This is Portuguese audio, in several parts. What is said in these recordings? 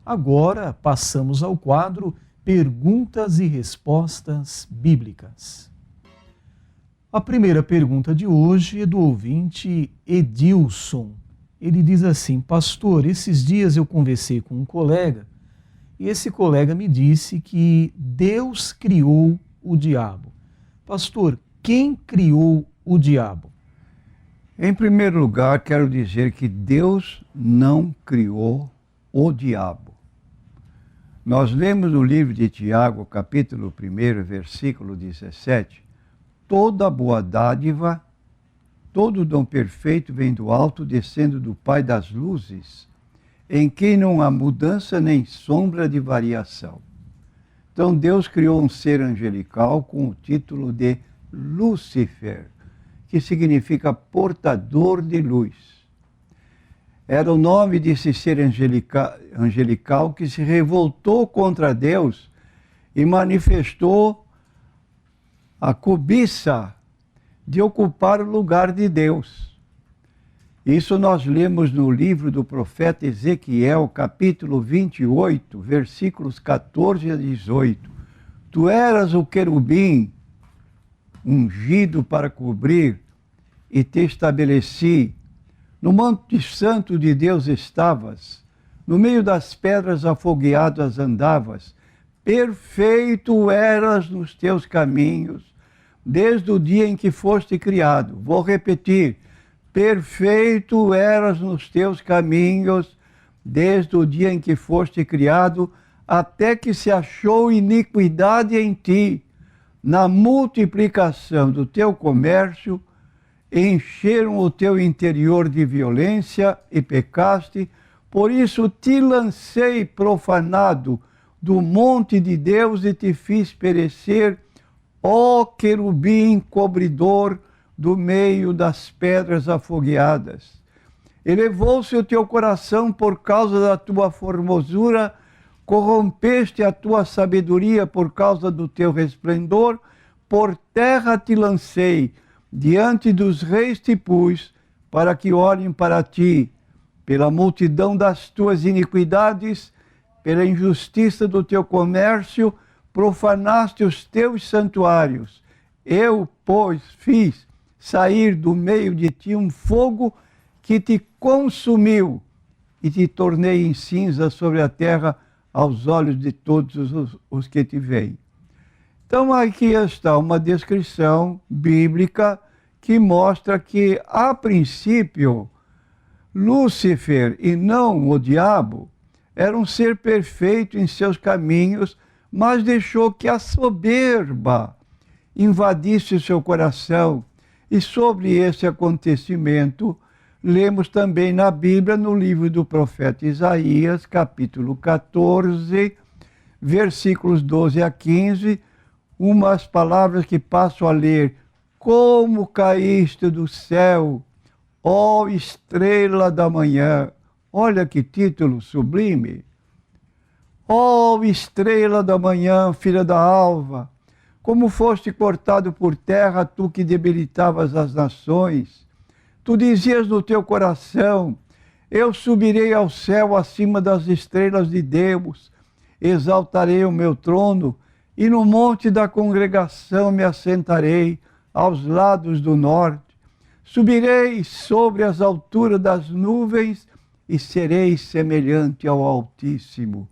Agora passamos ao quadro Perguntas e Respostas Bíblicas. A primeira pergunta de hoje é do ouvinte Edilson. Ele diz assim: pastor, esses dias eu conversei com um colega e esse colega me disse que Deus criou o diabo. Pastor, quem criou o diabo? Em primeiro lugar, quero dizer que Deus não criou o diabo. Nós lemos no livro de Tiago, capítulo 1, versículo 17, toda boa dádiva, todo dom perfeito vem do alto, descendo do Pai das luzes, em quem não há mudança nem sombra de variação. Então Deus criou um ser angelical com o título de Lúcifer, que significa portador de luz. Era o nome desse ser angelical que se revoltou contra Deus e manifestou a cobiça de ocupar o lugar de Deus. Isso nós lemos no livro do profeta Ezequiel, capítulo 28, versículos 14 a 18. Tu eras o querubim ungido para cobrir, e te estabeleci. No monte santo de Deus estavas, no meio das pedras afogueadas andavas. Perfeito eras nos teus caminhos, desde o dia em que foste criado. Vou repetir, perfeito eras nos teus caminhos, desde o dia em que foste criado, até que se achou iniquidade em ti. Na multiplicação do teu comércio, encheram o teu interior de violência e pecaste, por isso te lancei profanado do monte de Deus e te fiz perecer, ó querubim cobridor do meio das pedras afogueadas. Elevou-se o teu coração por causa da tua formosura, corrompeste a tua sabedoria por causa do teu resplendor, por terra te lancei, diante dos reis te pus, para que olhem para ti. Pela multidão das tuas iniquidades, pela injustiça do teu comércio, profanaste os teus santuários. Eu, pois, fiz sair do meio de ti um fogo que te consumiu, e te tornei em cinza sobre a terra aos olhos de todos os que te veem. Então aqui está uma descrição bíblica que mostra que, a princípio, Lúcifer, e não o diabo, era um ser perfeito em seus caminhos, mas deixou que a soberba invadisse o seu coração. E sobre esse acontecimento, lemos também na Bíblia, no livro do profeta Isaías, capítulo 14, versículos 12 a 15, umas palavras que passo a ler. Como caíste do céu, ó estrela da manhã. Olha que título sublime. Ó estrela da manhã, filha da alva, como foste cortado por terra, tu que debilitavas as nações. Tu dizias no teu coração, eu subirei ao céu acima das estrelas de Deus, exaltarei o meu trono, e no monte da congregação me assentarei, aos lados do norte. Subirei sobre as alturas das nuvens, e serei semelhante ao Altíssimo.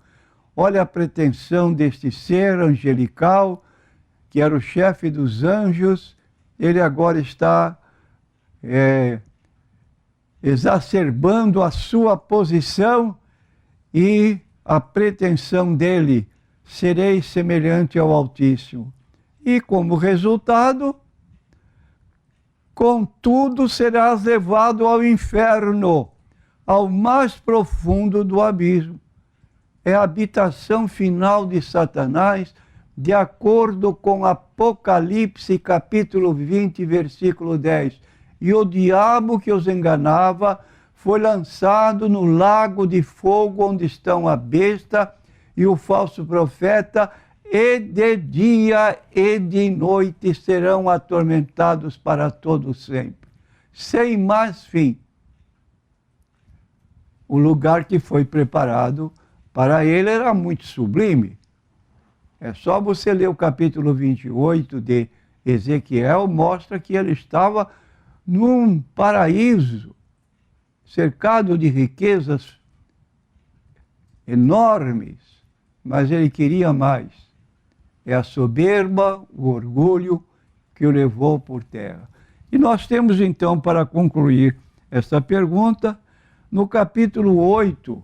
Olha a pretensão deste ser angelical, que era o chefe dos anjos, ele agora está exacerbando a sua posição e a pretensão dele, serei semelhante ao Altíssimo. E como resultado, contudo serás levado ao inferno, ao mais profundo do abismo. É a habitação final de Satanás, de acordo com Apocalipse, capítulo 20, versículo 10. E o diabo que os enganava foi lançado no lago de fogo, onde estão a besta e o falso profeta, e de dia e de noite serão atormentados para todo sempre, sem mais fim. O lugar que foi preparado Para ele era muito sublime. É só você ler o capítulo 28 de Ezequiel, mostra que ele estava num paraíso, cercado de riquezas enormes, mas ele queria mais. É a soberba, o orgulho que o levou por terra. E nós temos então, para concluir esta pergunta, no capítulo 8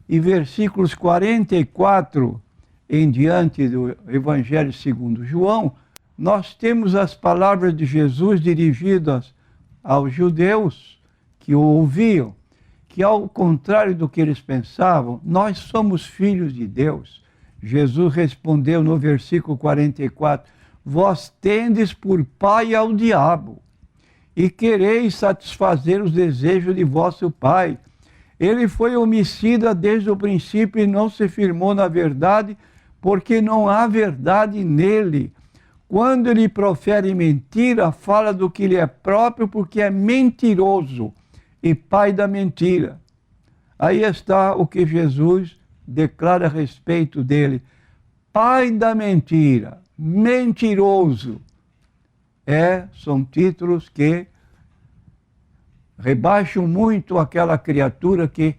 e versículos 44 em diante do Evangelho segundo João, nós temos as palavras de Jesus dirigidas aos judeus que o ouviam, que ao contrário do que eles pensavam, nós somos filhos de Deus. Jesus respondeu no versículo 44, vós tendes por pai ao diabo, e quereis satisfazer os desejos de vosso pai. Ele foi homicida desde o princípio e não se firmou na verdade, porque não há verdade nele. Quando ele profere mentira, fala do que lhe é próprio, porque é mentiroso e pai da mentira. Aí está o que Jesus declara a respeito dele. Pai da mentira, mentiroso. São títulos que rebaixam muito aquela criatura que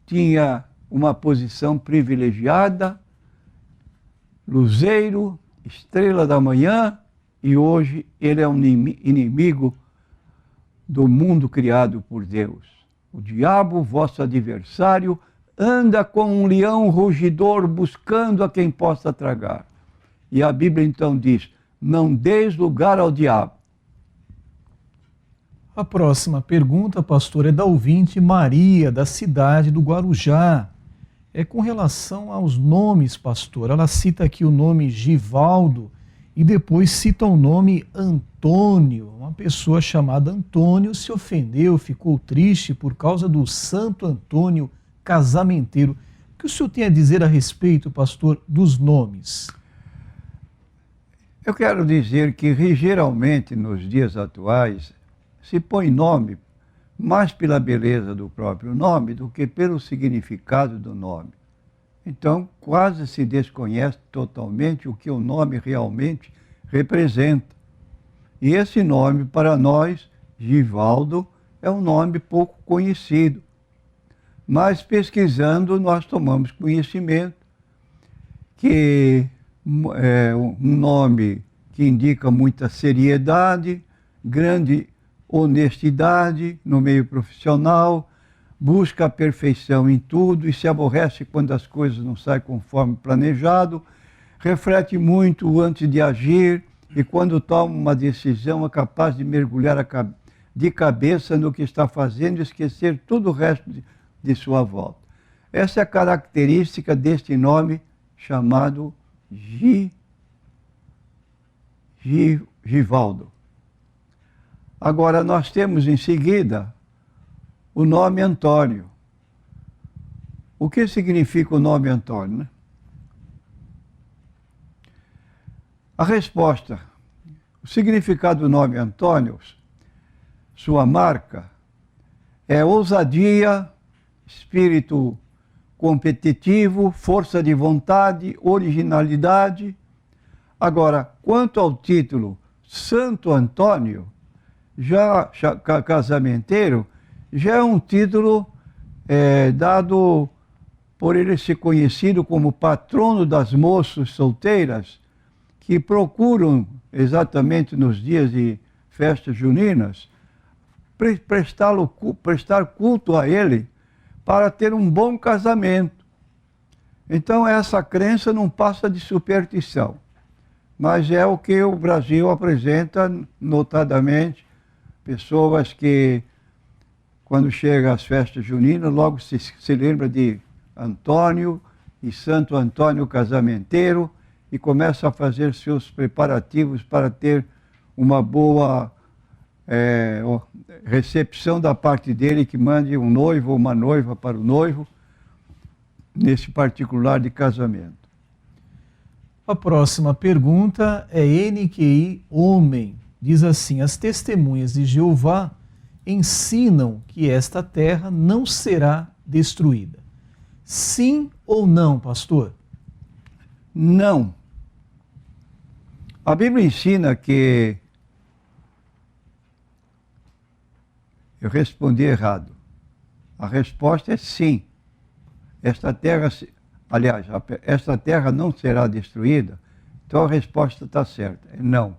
tinha uma posição privilegiada, luzeiro, estrela da manhã, e hoje ele é um inimigo do mundo criado por Deus. O diabo, vosso adversário, anda como um leão rugidor buscando a quem possa tragar. E a Bíblia então diz, não deis lugar ao diabo. A próxima pergunta, pastor, é da ouvinte Maria, da cidade do Guarujá. É com relação aos nomes, pastor. Ela cita aqui o nome Givaldo e depois cita o nome Antônio. Uma pessoa chamada Antônio se ofendeu, ficou triste por causa do Santo Antônio casamenteiro. O que o senhor tem a dizer a respeito, pastor, dos nomes? Eu quero dizer que, geralmente, nos dias atuais, se põe nome mais pela beleza do próprio nome do que pelo significado do nome. Então, quase se desconhece totalmente o que o nome realmente representa. E esse nome, para nós, Givaldo, é um nome pouco conhecido. Mas, pesquisando, nós tomamos conhecimento que é um nome que indica muita seriedade, grande honestidade no meio profissional, busca a perfeição em tudo e se aborrece quando as coisas não saem conforme planejado, reflete muito antes de agir e quando toma uma decisão é capaz de mergulhar de cabeça no que está fazendo e esquecer tudo o resto de sua volta. Essa é a característica deste nome chamado Givaldo. Agora, nós temos em seguida o nome Antônio. O que significa o nome Antônio, né? A resposta, o significado do nome Antônio, sua marca, é ousadia, espírito competitivo, força de vontade, originalidade. Agora, quanto ao título Santo Antônio, já casamenteiro, já é um título dado por ele ser conhecido como patrono das moças solteiras que procuram, exatamente nos dias de festas juninas, prestar culto a ele para ter um bom casamento. Então essa crença não passa de superstição, mas é o que o Brasil apresenta notadamente. Pessoas que, quando chegam às festas juninas, logo se lembra de Antônio e Santo Antônio casamenteiro e começa a fazer seus preparativos para ter uma boa recepção da parte dele, que mande um noivo ou uma noiva para o noivo, nesse particular de casamento. A próxima pergunta é NQI Homem. Diz assim, as testemunhas de Jeová ensinam que esta terra não será destruída. Sim ou não, pastor? Não. A Bíblia ensina que... Eu respondi errado. A resposta é sim. Esta terra não será destruída. Então a resposta está certa, é não.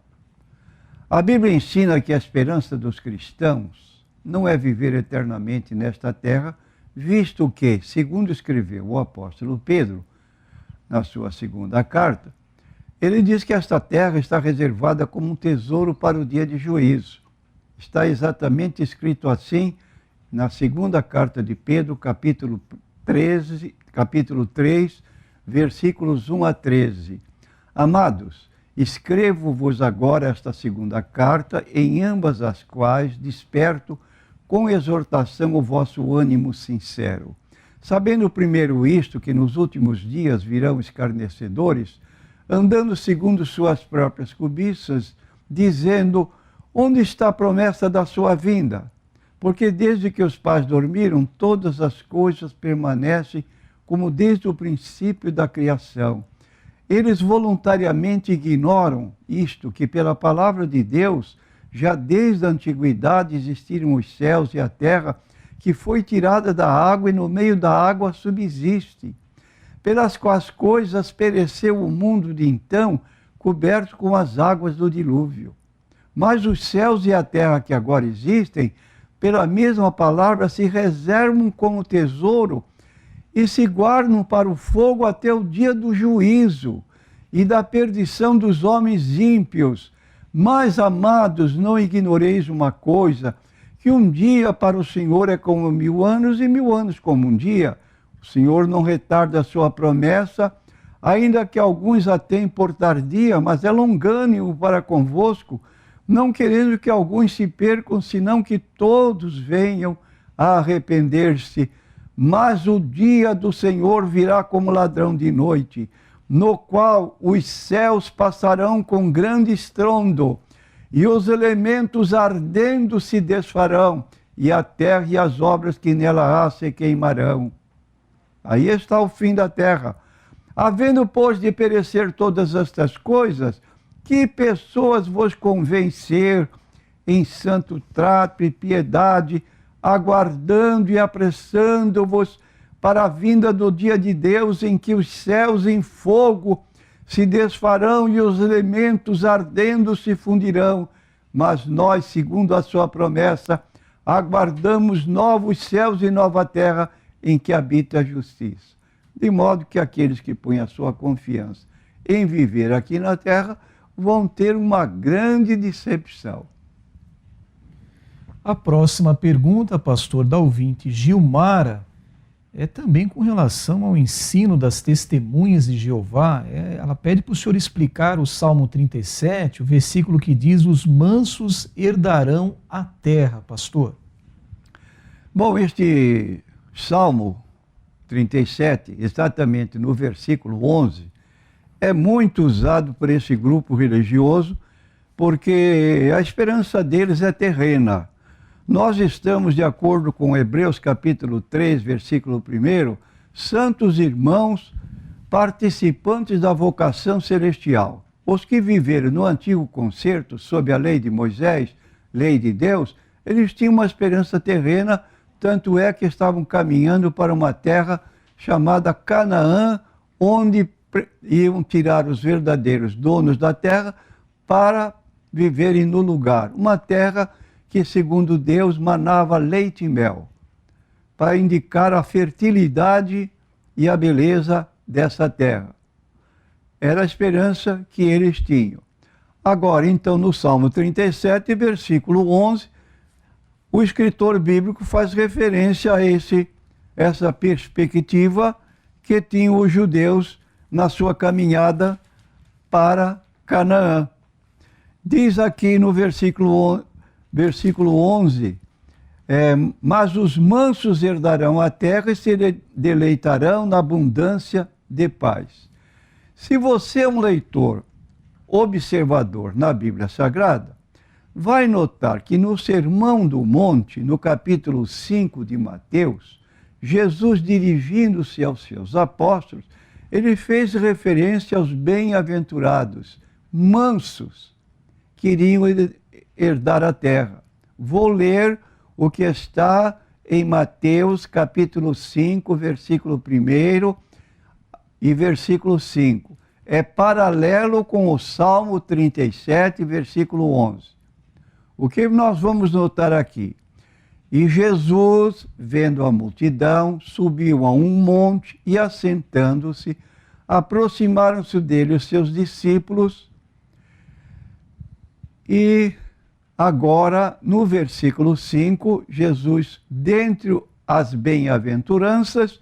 A Bíblia ensina que a esperança dos cristãos não é viver eternamente nesta terra, visto que, segundo escreveu o apóstolo Pedro, na sua segunda carta, ele diz que esta terra está reservada como um tesouro para o dia de juízo. Está exatamente escrito assim na segunda carta de Pedro, capítulo 3, versículos 1 a 13. Amados, escrevo-vos agora esta segunda carta, em ambas as quais desperto com exortação o vosso ânimo sincero. Sabendo primeiro isto, que nos últimos dias virão escarnecedores, andando segundo suas próprias cobiças, dizendo: onde está a promessa da sua vinda? Porque desde que os pais dormiram, todas as coisas permanecem como desde o princípio da criação. Eles voluntariamente ignoram isto, que pela palavra de Deus, já desde a antiguidade existiram os céus e a terra, que foi tirada da água e no meio da água subsiste, pelas quais coisas pereceu o mundo de então, coberto com as águas do dilúvio. Mas os céus e a terra que agora existem, pela mesma palavra, se reservam como tesouro e se guardam para o fogo até o dia do juízo e da perdição dos homens ímpios. Mas, amados, não ignoreis uma coisa, que um dia para o Senhor é como 1000 anos e 1000 anos como um dia. O Senhor não retarda a sua promessa, ainda que alguns a tenham por tardia, mas é longânimo para convosco, não querendo que alguns se percam, senão que todos venham a arrepender-se. Mas o dia do Senhor virá como ladrão de noite, no qual os céus passarão com grande estrondo, e os elementos ardendo se desfarão, e a terra e as obras que nela há se queimarão. Aí está o fim da terra. Havendo, pois, de perecer todas estas coisas, que pessoas vos convencer em santo trato e piedade, aguardando e apressando-vos para a vinda do dia de Deus, em que os céus em fogo se desfarão e os elementos ardendo se fundirão. Mas nós, segundo a sua promessa, aguardamos novos céus e nova terra em que habita a justiça. De modo que aqueles que põem a sua confiança em viver aqui na terra vão ter uma grande decepção. A próxima pergunta, pastor, da ouvinte Gilmara, é também com relação ao ensino das testemunhas de Jeová. Ela pede para o senhor explicar o Salmo 37, o versículo que diz: os mansos herdarão a terra, pastor. Bom, este Salmo 37, exatamente no versículo 11, é muito usado por esse grupo religioso, porque a esperança deles é terrena. Nós estamos, de acordo com Hebreus capítulo 3, versículo 1, santos irmãos, participantes da vocação celestial. Os que viveram no antigo concerto, sob a lei de Moisés, lei de Deus, eles tinham uma esperança terrena, tanto é que estavam caminhando para uma terra chamada Canaã, onde iam tirar os verdadeiros donos da terra para viverem no lugar. Uma terra que, segundo Deus, manava leite e mel, para indicar a fertilidade e a beleza dessa terra. Era a esperança que eles tinham. Agora, então, no Salmo 37, versículo 11, o escritor bíblico faz referência a essa perspectiva que tinham os judeus na sua caminhada para Canaã. Diz aqui no versículo 11, mas os mansos herdarão a terra e se deleitarão na abundância de paz. Se você é um leitor observador na Bíblia Sagrada, vai notar que no Sermão do Monte, no capítulo 5 de Mateus, Jesus, dirigindo-se aos seus apóstolos, ele fez referência aos bem-aventurados, mansos, que iriam herdar a terra. Vou ler o que está em Mateus capítulo 5, versículo 1 e versículo 5. É paralelo com o Salmo 37, versículo 11. O que nós vamos notar aqui? E Jesus, vendo a multidão, subiu a um monte e, assentando-se, aproximaram-se dele os seus discípulos. E agora, no versículo 5, Jesus, dentre as bem-aventuranças,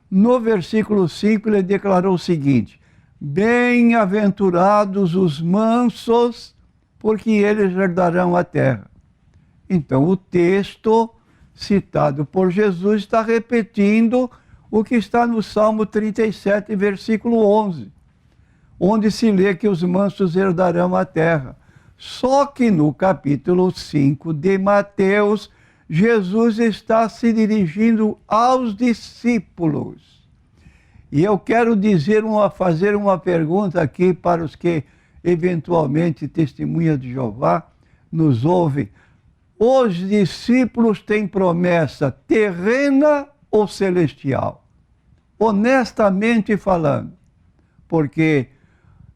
no versículo 5 ele declarou o seguinte: bem-aventurados os mansos, porque eles herdarão a terra. Então, o texto citado por Jesus está repetindo o que está no Salmo 37, versículo 11, onde se lê que os mansos herdarão a terra. Só que no capítulo 5 de Mateus, Jesus está se dirigindo aos discípulos. E eu quero fazer uma pergunta aqui para os que eventualmente testemunhas de Jeová nos ouvem. Os discípulos têm promessa terrena ou celestial? Honestamente falando, porque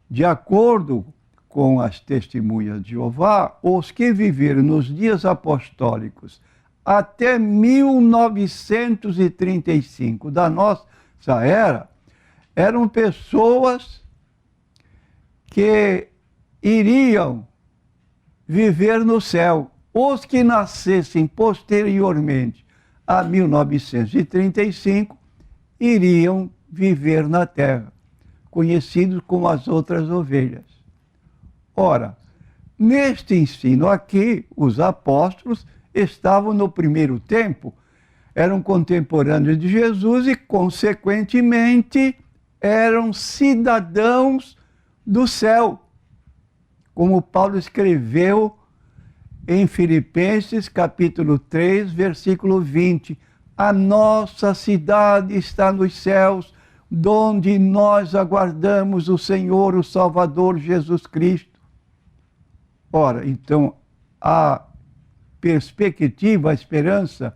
de acordo com as testemunhas de Jeová, os que viveram nos dias apostólicos até 1935 da nossa era, eram pessoas que iriam viver no céu. Os que nascessem posteriormente a 1935 iriam viver na terra, conhecidos como as outras ovelhas. Ora, neste ensino aqui, os apóstolos estavam no primeiro tempo, eram contemporâneos de Jesus e, consequentemente, eram cidadãos do céu. Como Paulo escreveu em Filipenses, capítulo 3, versículo 20. A nossa cidade está nos céus, donde nós aguardamos o Senhor, o Salvador Jesus Cristo. Ora, então, a perspectiva, a esperança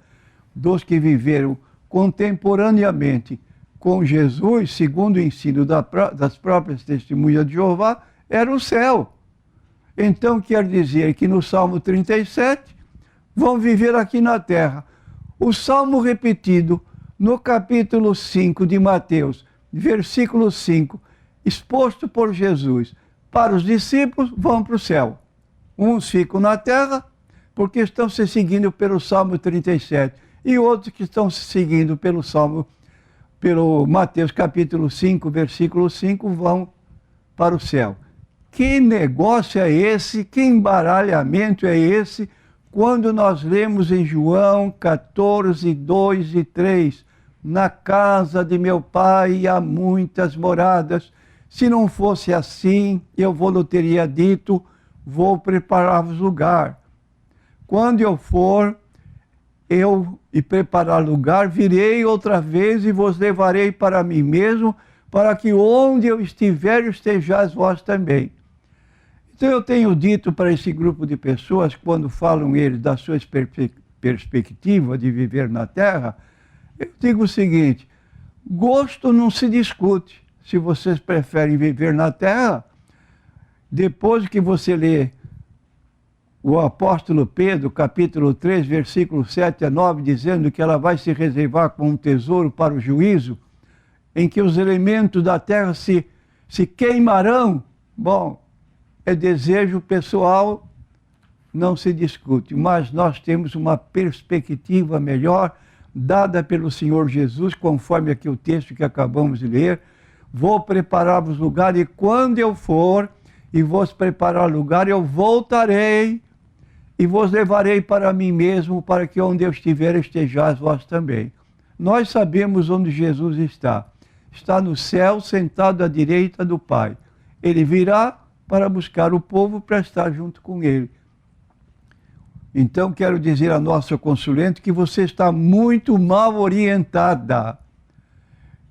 dos que viveram contemporaneamente com Jesus, segundo o ensino das próprias testemunhas de Jeová, era o céu. Então, quer dizer que no Salmo 37, vão viver aqui na terra. O Salmo repetido no capítulo 5 de Mateus, versículo 5, exposto por Jesus para os discípulos, vão para o céu. Uns ficam na terra, porque estão se seguindo pelo Salmo 37, e outros que estão se seguindo pelo Mateus capítulo 5, versículo 5, vão para o céu. Que negócio é esse? Que embaralhamento é esse? Quando nós lemos em João 14, 2 e 3, na casa de meu pai há muitas moradas. Se não fosse assim, eu vou teria dito, vou preparar-vos lugar. Quando eu for, e preparar lugar, virei outra vez e vos levarei para mim mesmo, para que onde eu estiver, estejais vós também. Então eu tenho dito para esse grupo de pessoas, quando falam eles da sua perspectiva de viver na terra, eu digo o seguinte: gosto não se discute. Se vocês preferem viver na terra, depois que você lê o apóstolo Pedro, capítulo 3, versículo 7 a 9, dizendo que ela vai se reservar como um tesouro para o juízo, em que os elementos da terra se queimarão. Bom, é desejo pessoal, não se discute, mas nós temos uma perspectiva melhor, dada pelo Senhor Jesus, conforme aqui o texto que acabamos de ler. Vou preparar-vos lugar, e quando eu for e vos preparar lugar, eu voltarei e vos levarei para mim mesmo, para que onde eu estiver, estejais vós também. Nós sabemos onde Jesus está. Está no céu, sentado à direita do Pai. Ele virá para buscar o povo para estar junto com ele. Então quero dizer à nossa consulente que você está muito mal orientada.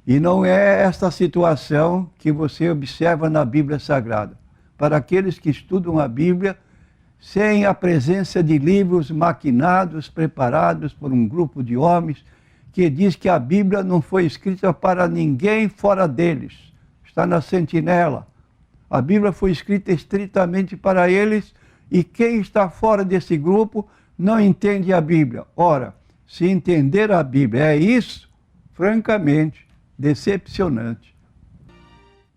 E não é esta situação que você observa na Bíblia Sagrada. Para aqueles que estudam a Bíblia, sem a presença de livros maquinados, preparados por um grupo de homens, que diz que a Bíblia não foi escrita para ninguém fora deles. Está na sentinela. A Bíblia foi escrita estritamente para eles, e quem está fora desse grupo não entende a Bíblia. Ora, se entender a Bíblia é isso, francamente, decepcionante.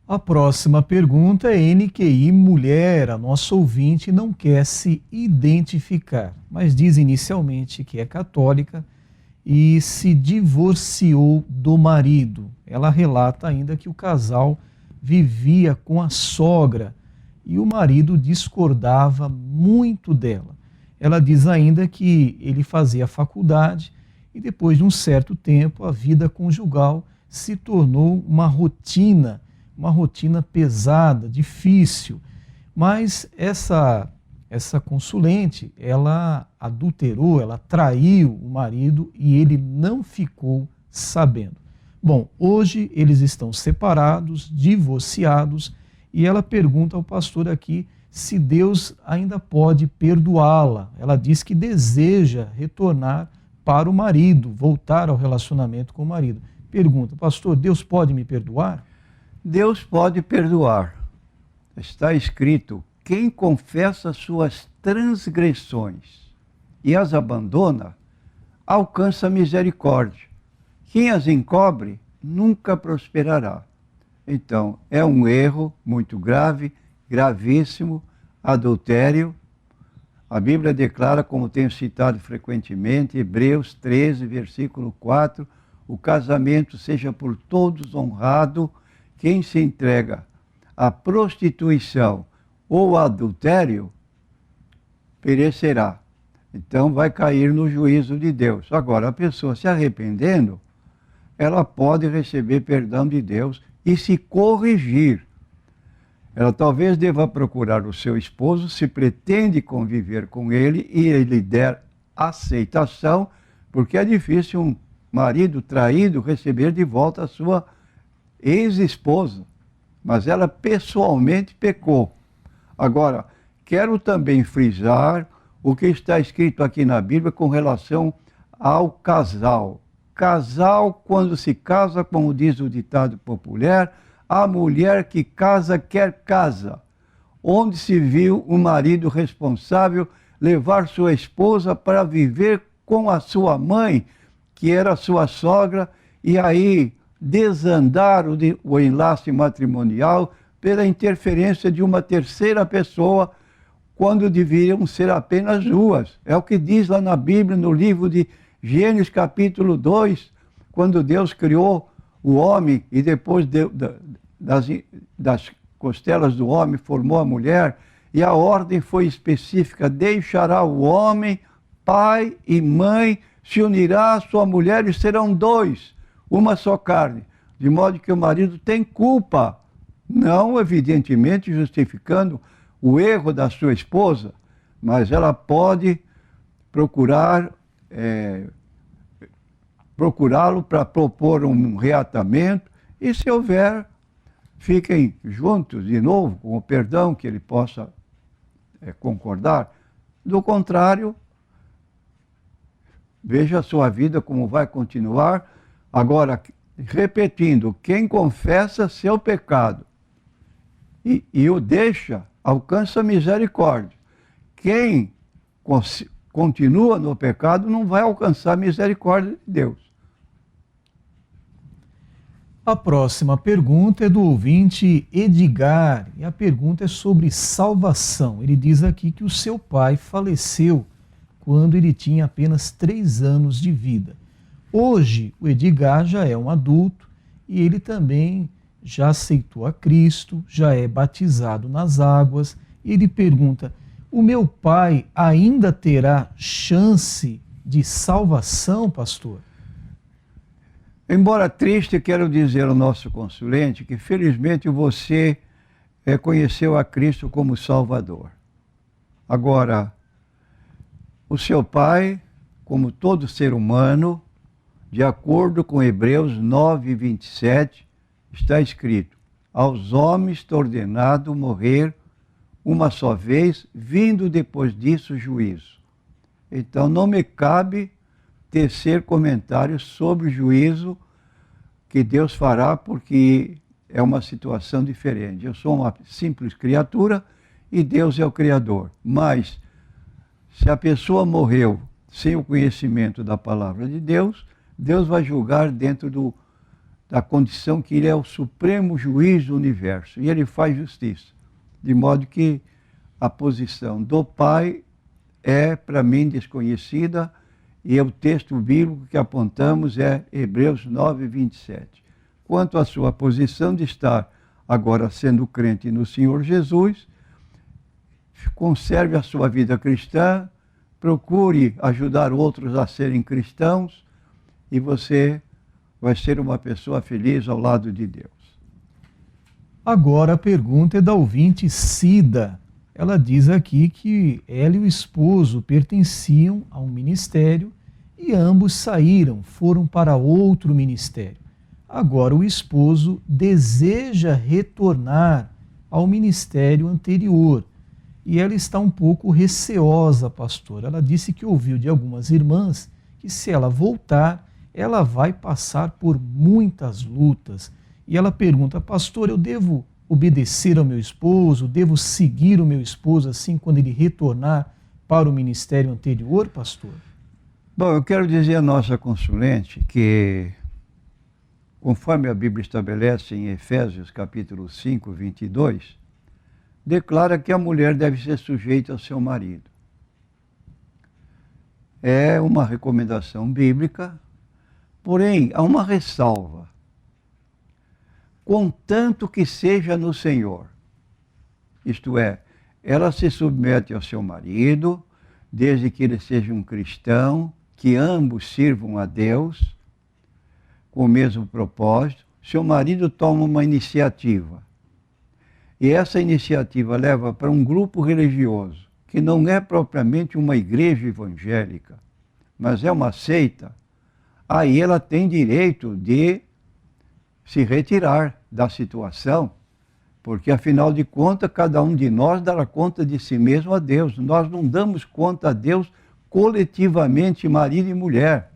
A próxima pergunta é NQI Mulher. A nossa ouvinte não quer se identificar, mas diz inicialmente que é católica e se divorciou do marido. Ela relata ainda que o casal vivia com a sogra e o marido discordava muito dela. Ela diz ainda que ele fazia faculdade e depois de um certo tempo a vida conjugal se tornou uma rotina pesada, difícil. Mas essa consulente, ela adulterou, ela traiu o marido e ele não ficou sabendo. Bom, hoje eles estão separados, divorciados, e ela pergunta ao pastor aqui se Deus ainda pode perdoá-la. Ela diz que deseja retornar para o marido, voltar ao relacionamento com o marido. Pergunta, pastor, Deus pode me perdoar? Deus pode perdoar. Está escrito, quem confessa suas transgressões e as abandona, alcança misericórdia. Quem as encobre, nunca prosperará. Então, é um erro muito grave, gravíssimo, adultério. A Bíblia declara, como tenho citado frequentemente, Hebreus 13, versículo 4, o casamento seja por todos honrado, quem se entrega à prostituição ou adultério, perecerá. Então vai cair no juízo de Deus. Agora, a pessoa se arrependendo, ela pode receber perdão de Deus e se corrigir. Ela talvez deva procurar o seu esposo, se pretende conviver com ele e ele der aceitação, porque é difícil um marido traído receber de volta a sua ex-esposa, mas ela pessoalmente pecou. Agora, quero também frisar o que está escrito aqui na Bíblia com relação ao casal. Casal, quando se casa, como diz o ditado popular, a mulher que casa quer casa. Onde se viu um marido responsável levar sua esposa para viver com a sua mãe, que era sua sogra, e aí desandar o enlace matrimonial pela interferência de uma terceira pessoa, quando deveriam ser apenas duas. É o que diz lá na Bíblia, no livro de Gênesis capítulo 2, quando Deus criou o homem e depois das costelas do homem formou a mulher, e a ordem foi específica, deixará o homem, pai e mãe, se unirá à sua mulher e serão dois, uma só carne, de modo que o marido tem culpa, não evidentemente justificando o erro da sua esposa, mas ela pode procurá-lo para propor um reatamento, e se houver, fiquem juntos de novo, com o perdão que ele possa concordar. Do contrário, veja a sua vida como vai continuar. Agora, repetindo, quem confessa seu pecado e o deixa, alcança misericórdia. Quem continua no pecado não vai alcançar a misericórdia de Deus. A próxima pergunta é do ouvinte Edgar, e a pergunta é sobre salvação. Ele diz aqui que o seu pai faleceu quando ele tinha apenas 3 anos de vida. Hoje, o Edgar já é um adulto e ele também já aceitou a Cristo, já é batizado nas águas. E ele pergunta, o meu pai ainda terá chance de salvação, pastor? Embora triste, quero dizer ao nosso consulente que felizmente você conheceu a Cristo como Salvador. Agora, O seu pai, como todo ser humano, de acordo com Hebreus 9, 27, está escrito: aos homens está ordenado morrer uma só vez, vindo depois disso o juízo. Então não me cabe tecer comentários sobre o juízo que Deus fará, porque é uma situação diferente. Eu sou uma simples criatura e Deus é o Criador. Mas, se a pessoa morreu sem o conhecimento da palavra de Deus, Deus vai julgar dentro da condição que Ele é o supremo juiz do universo. E Ele faz justiça. De modo que a posição do Pai é, para mim, desconhecida, e o texto bíblico que apontamos é Hebreus 9, 27. Quanto à sua posição de estar agora sendo crente no Senhor Jesus, conserve a sua vida cristã, procure ajudar outros a serem cristãos, e você vai ser uma pessoa feliz ao lado de Deus. Agora a pergunta é da ouvinte Cida. Ela diz aqui que ela e o esposo pertenciam a um ministério e ambos saíram, foram para outro ministério. Agora o esposo deseja retornar ao ministério anterior e ela está um pouco receosa, pastor. Ela disse que ouviu de algumas irmãs que se ela voltar, ela vai passar por muitas lutas. E ela pergunta: pastor, eu devo obedecer ao meu esposo, devo seguir o meu esposo assim quando ele retornar para o ministério anterior, pastor? Bom, eu quero dizer à nossa consulente que, conforme a Bíblia estabelece em Efésios capítulo 5, 22, declara que a mulher deve ser sujeita ao seu marido. É uma recomendação bíblica, porém há uma ressalva: contanto que seja no Senhor. Isto é, ela se submete ao seu marido, desde que ele seja um cristão, que ambos sirvam a Deus com o mesmo propósito. Seu marido toma uma iniciativa, e essa iniciativa leva para um grupo religioso, que não é propriamente uma igreja evangélica, mas é uma seita. Aí ela tem direito de se retirar da situação, porque afinal de contas cada um de nós dará conta de si mesmo a Deus. Nós não damos conta a Deus coletivamente, marido e mulher.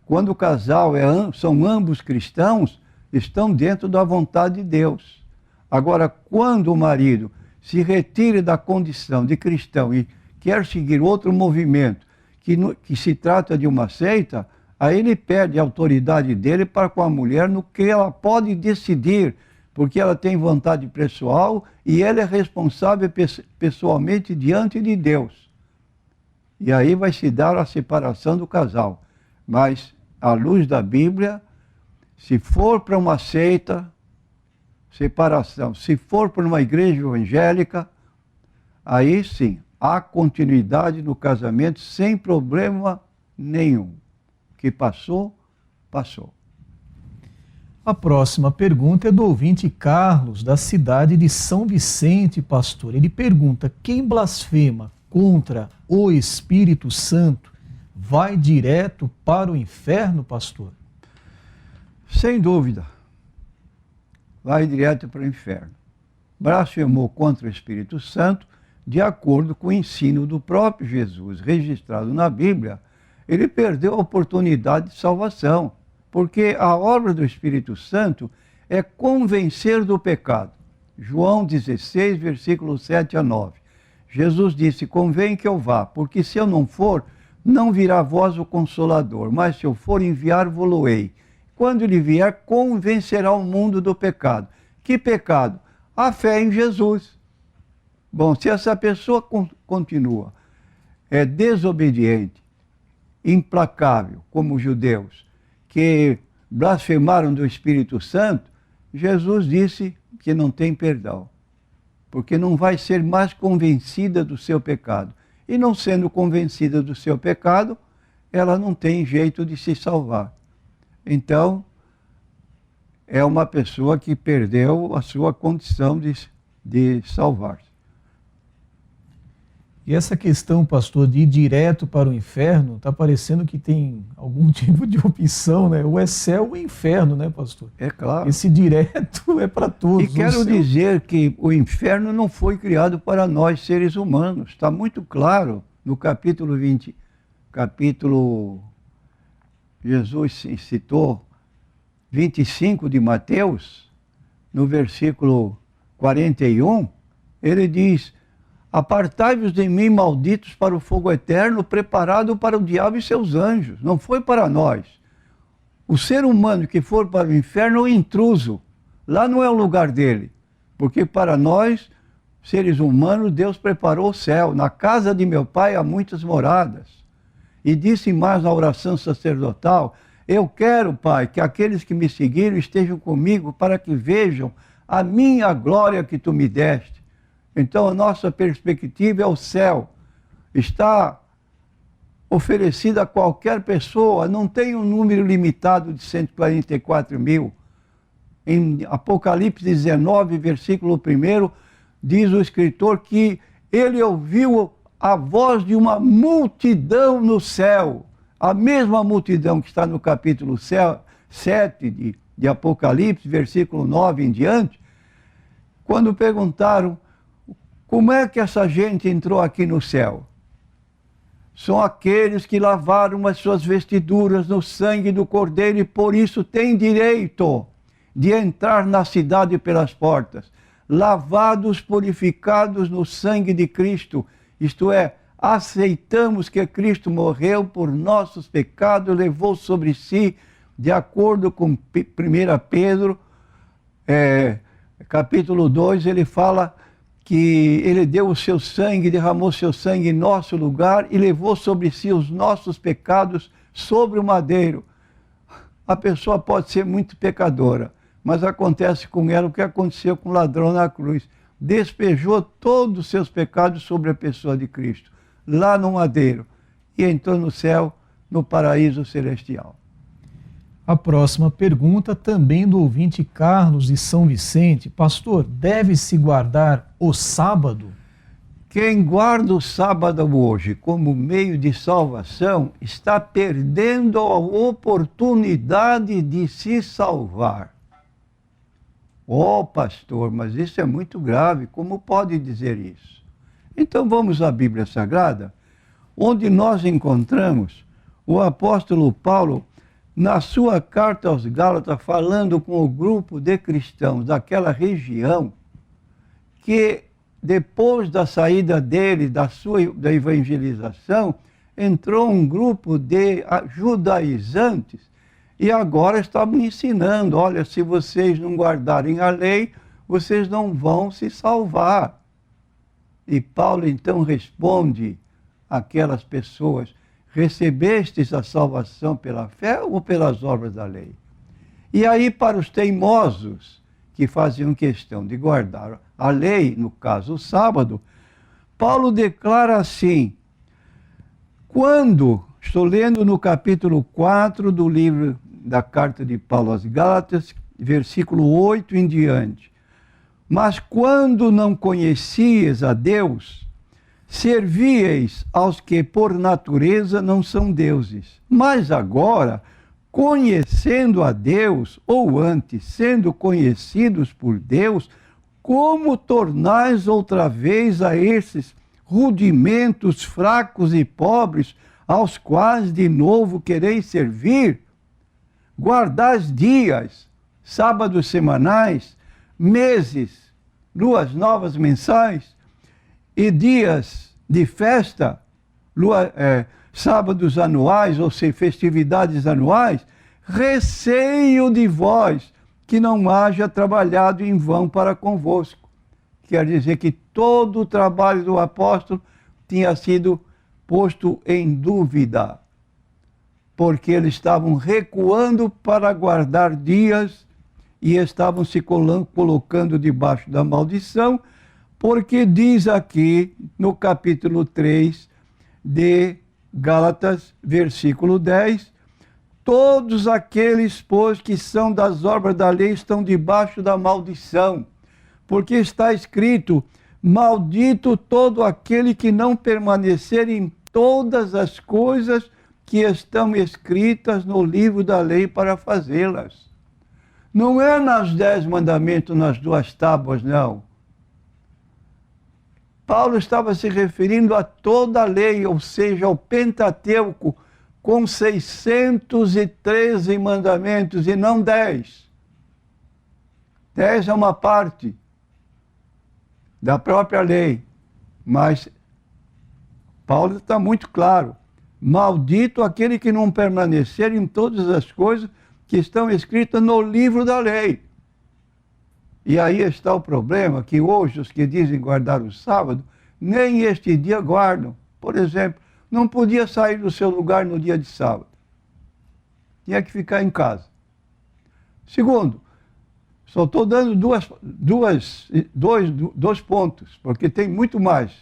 Quando o casal são ambos cristãos, estão dentro da vontade de Deus. Agora, quando o marido se retira da condição de cristão e quer seguir outro movimento, que se trata de uma seita, aí ele perde a autoridade dele para com a mulher no que ela pode decidir, porque ela tem vontade pessoal e ela é responsável pessoalmente diante de Deus. E aí vai se dar a separação do casal. Mas, à luz da Bíblia, se for para uma seita, separação. Se for para uma igreja evangélica, aí sim, há continuidade no casamento sem problema nenhum. O que passou, passou. A próxima pergunta é do ouvinte Carlos, da cidade de São Vicente, pastor. Ele pergunta: quem blasfema contra o Espírito Santo vai direto para o inferno, pastor? Sem dúvida, vai direto para o inferno. Blasfemou contra o Espírito Santo, de acordo com o ensino do próprio Jesus, registrado na Bíblia. Ele perdeu a oportunidade de salvação, porque a obra do Espírito Santo é convencer do pecado. João 16, versículos 7 a 9. Jesus disse: convém que eu vá, porque se eu não for, não virá a vós o Consolador, mas se eu for enviar, vô-lo-ei. Quando ele vier, convencerá o mundo do pecado. Que pecado? A fé em Jesus. Bom, se essa pessoa continua desobediente, implacável, como os judeus, que blasfemaram do Espírito Santo, Jesus disse que não tem perdão, porque não vai ser mais convencida do seu pecado. E não sendo convencida do seu pecado, ela não tem jeito de se salvar. Então, é uma pessoa que perdeu a sua condição de salvar-se. E essa questão, pastor, de ir direto para o inferno, está parecendo que tem algum tipo de opção, né? Ou é céu ou inferno, né, pastor? É claro. Esse direto é para todos. E quero dizer que o inferno não foi criado para nós, seres humanos. Está muito claro no capítulo 20, Jesus citou 25 de Mateus, no versículo 41, ele diz: apartai-vos de mim, malditos, para o fogo eterno, preparado para o diabo e seus anjos. Não foi para nós. O ser humano que for para o inferno é um intruso. Lá não é o lugar dele. Porque para nós, seres humanos, Deus preparou o céu. Na casa de meu pai há muitas moradas. E disse mais na oração sacerdotal: eu quero, Pai, que aqueles que me seguiram estejam comigo para que vejam a minha glória que tu me deste. Então a nossa perspectiva é o céu. Está oferecida a qualquer pessoa, não tem um número limitado de 144 mil. Em Apocalipse 19, versículo 1, diz o escritor que ele ouviu a voz de uma multidão no céu. A mesma multidão que está no capítulo 7 de Apocalipse, versículo 9 em diante, quando perguntaram como é que essa gente entrou aqui no céu. São aqueles que lavaram as suas vestiduras no sangue do Cordeiro e por isso têm direito de entrar na cidade pelas portas, lavados, purificados no sangue de Cristo, isto é, aceitamos que Cristo morreu por nossos pecados, levou sobre si, de acordo com 1 Pedro, capítulo 2, ele fala que ele deu o seu sangue, derramou seu sangue em nosso lugar e levou sobre si os nossos pecados sobre o madeiro. A pessoa pode ser muito pecadora, mas acontece com ela o que aconteceu com o ladrão na cruz. Despejou todos os seus pecados sobre a pessoa de Cristo, lá no madeiro, e entrou no céu, no paraíso celestial. A próxima pergunta, também do ouvinte Carlos de São Vicente. Pastor, deve-se guardar o sábado? Quem guarda o sábado hoje como meio de salvação está perdendo a oportunidade de se salvar. Oh, pastor, mas isso é muito grave, como pode dizer isso? Então vamos à Bíblia Sagrada, onde nós encontramos o apóstolo Paulo, na sua carta aos Gálatas, falando com o grupo de cristãos daquela região, que depois da saída dele, da evangelização, entrou um grupo de judaizantes e agora estavam ensinando: olha, se vocês não guardarem a lei, vocês não vão se salvar. E Paulo então responde àquelas pessoas: recebestes a salvação pela fé ou pelas obras da lei? E aí, para os teimosos que faziam questão de guardar a lei, no caso o sábado, Paulo declara assim, estou lendo no capítulo 4 do livro da carta de Paulo aos Gálatas, versículo 8 em diante: mas quando não conhecias a Deus, servíeis aos que por natureza não são deuses. Mas agora, conhecendo a Deus, ou antes, sendo conhecidos por Deus, como tornais outra vez a esses rudimentos fracos e pobres, aos quais de novo quereis servir? Guardais dias, sábados semanais, meses, luas novas mensais, e dias de festa, sábados anuais, ou seja, festividades anuais, receio de vós que não haja trabalhado em vão para convosco. Quer dizer que todo o trabalho do apóstolo tinha sido posto em dúvida, porque eles estavam recuando para guardar dias e estavam se colocando debaixo da maldição, porque diz aqui no capítulo 3 de Gálatas, versículo 10, todos aqueles, pois, que são das obras da lei estão debaixo da maldição, porque está escrito, Maldito todo aquele que não permanecer em todas as coisas que estão escritas no livro da lei para fazê-las. Não é nas 10 mandamentos, nas 2 tábuas, não. Paulo estava se referindo a toda a lei, ou seja, ao Pentateuco, com 613 mandamentos e não 10. 10 é uma parte da própria lei, mas Paulo está muito claro. Maldito aquele que não permanecer em todas as coisas que estão escritas no livro da lei. E aí está o problema, que hoje os que dizem guardar o sábado, nem este dia guardam. Por exemplo, não podia sair do seu lugar no dia de sábado. Tinha que ficar em casa. Segundo, só estou dando dois pontos, porque tem muito mais.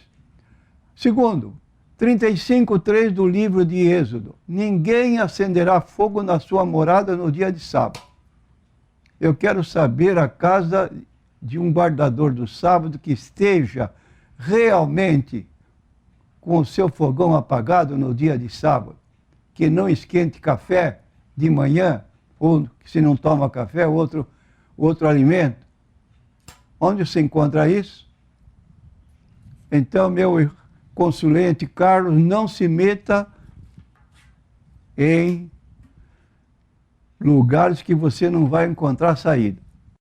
Segundo, 35:3 do livro de Êxodo. Ninguém acenderá fogo na sua morada no dia de sábado. Eu quero saber a casa de um guardador do sábado que esteja realmente com o seu fogão apagado no dia de sábado, que não esquente café de manhã, ou se não toma café, outro alimento. Onde se encontra isso? Então, meu consulente Carlos, não se meta em lugares que você não vai encontrar saída.